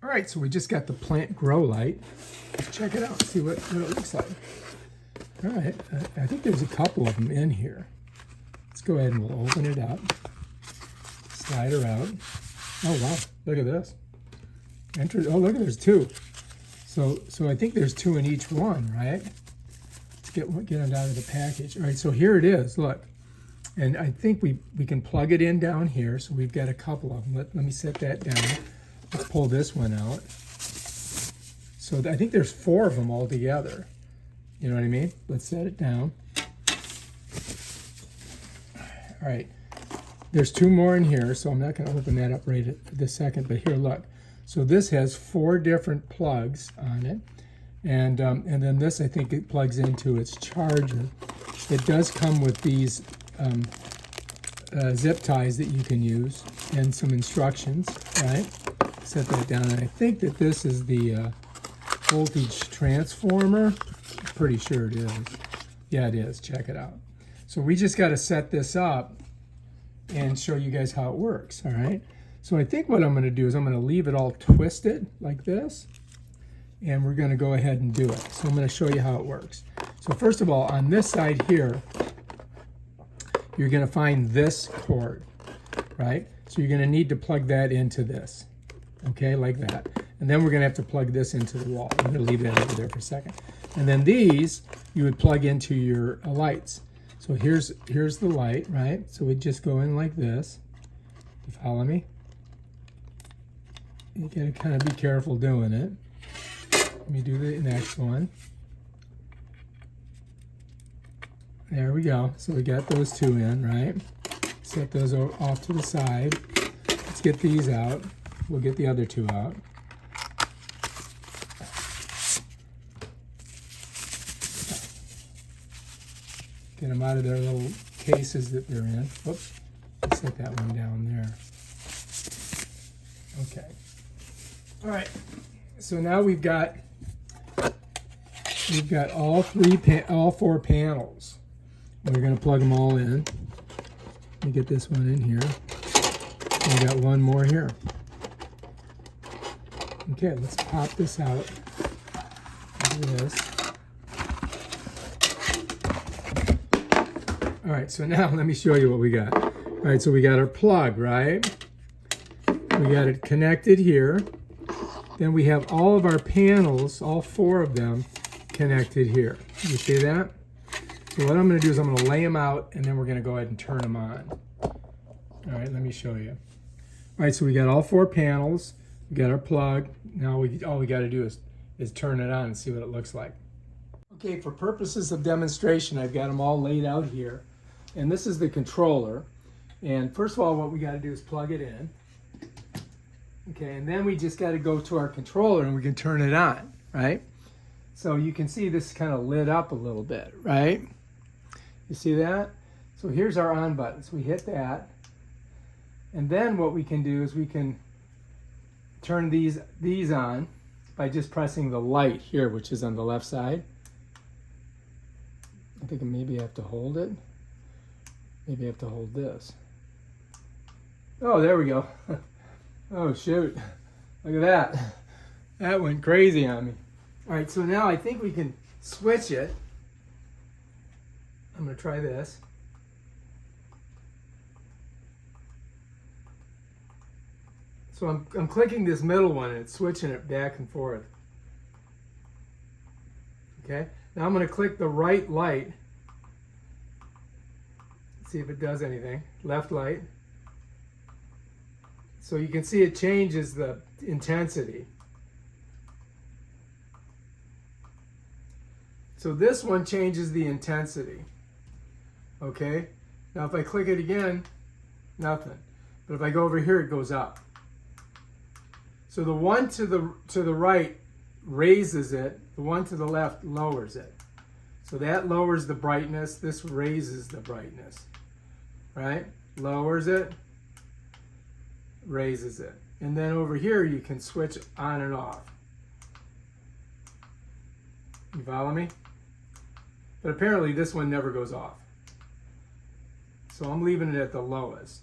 All right, so we just got the plant grow light. Let's check it out, see what it looks like. All right, I think there's a couple of them in here. Let's go ahead and we'll open it up. Slide her out. Oh wow, look at this. Oh look, there's two. So I think there's two in each one, right? Let's get them out of the package. All right, so here it is, look. And I think we can plug it in down here, so we've got a couple of them. Let me set that down. Let's pull this one out. So I think there's 4 of them all together. You know what I mean? Let's set it down. All right. There's 2 more in here, so I'm not going to open that up right at this second. But here, look. So this has 4 different plugs on it. And then this, I think it plugs into its charger. It does come with these zip ties that you can use and some instructions, right? Set that down. And I think that this is the voltage transformer. I'm pretty sure it is. Yeah, it is. Check it out. So we just got to set this up and show you guys how it works, all right? So I think what I'm going to do is I'm going to leave it all twisted like this, and we're going to go ahead and do it. So I'm going to show you how it works. So first of all, on this side here, you're going to find this cord, right? So you're going to need to plug that into this, okay, like that. And then we're going to have to plug this into the wall. I'm going to leave that over there for a second. And then these, you would plug into your lights. So here's the light, right? So we just go in like this. You follow me? You got to kind of be careful doing it. Let me do the next one. There we go. So we got those 2 in, right? Set those off to the side. Let's get these out. We'll get the other 2 out. Get them out of their little cases that they're in. Whoops. Set that one down there. Okay. All right. So now we've got all 4 panels. We're going to plug them all in. Let me get this one in here. We got one more here. Okay, let's pop this out. Look at this. All right, so now let me show you what we got. All right, so we got our plug, right? We got it connected here. Then we have all of our panels, all 4 of them, connected here. You see that? So what I'm going to do is I'm going to lay them out, and then we're going to go ahead and turn them on. All right, let me show you. All right, so we got all 4 panels. We got our plug. Now all we got to do is turn it on and see what it looks like. Okay, for purposes of demonstration, I've got them all laid out here. And this is the controller. And first of all, what we got to do is plug it in. Okay, and then we just got to go to our controller and we can turn it on, right? So you can see this kind of lit up a little bit, right? You see that? So here's our on button. So we hit that. And then what we can do is we can turn these on by just pressing the light here, which is on the left side. I think maybe I have to hold it. Maybe I have to hold this. Oh, there we go. Oh, shoot. Look at that. That went crazy on me. All right, so now I think we can switch it. I'm going to try this. So I'm clicking this middle one and it's switching it back and forth. Okay, now I'm going to click the right light. See if it does anything. Left light. So you can see it changes the intensity. So this one changes the intensity. Okay? Now if I click it again, nothing. But if I go over here, it goes up. So the one to the right raises it, the one to the left lowers it. So that lowers the brightness, this raises the brightness. Right? Lowers it, raises it. And then over here you can switch on and off. You follow me? But apparently this one never goes off. So I'm leaving it at the lowest.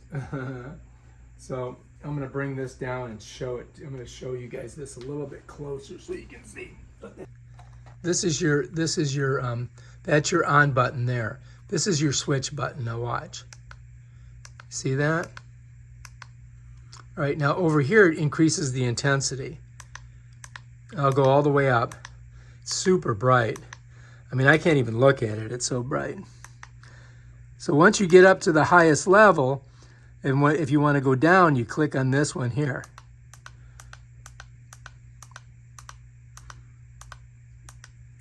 So I'm going to bring this down and show it. I'm going to show you guys this a little bit closer so you can see. This is your that's your on button there. This is your switch button. Now watch. See that? All right, now over here it increases the intensity. I'll go all the way up. It's super bright. I mean, I can't even look at it. It's so bright. So once you get up to the highest level, and if you want to go down, you click on this one here.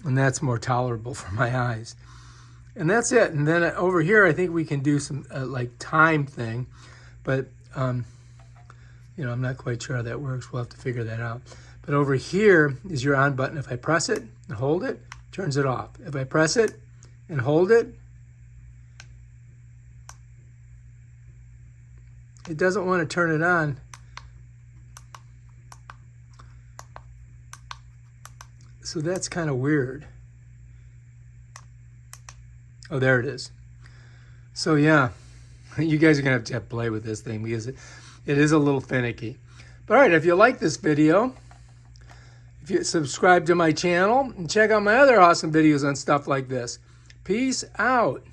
And that's more tolerable for my eyes. And that's it. And then over here, I think we can do some like time thing. But, you know, I'm not quite sure how that works. We'll have to figure that out. But over here is your on button. If I press it and hold it, turns it off. If I press it and hold it, it doesn't want to turn it on. So that's kind of weird. Oh, there it is. So yeah, you guys are going to have to play with this thing because it is a little finicky. But all right, if you like this video, if you subscribe to my channel and check out my other awesome videos on stuff like this. Peace out.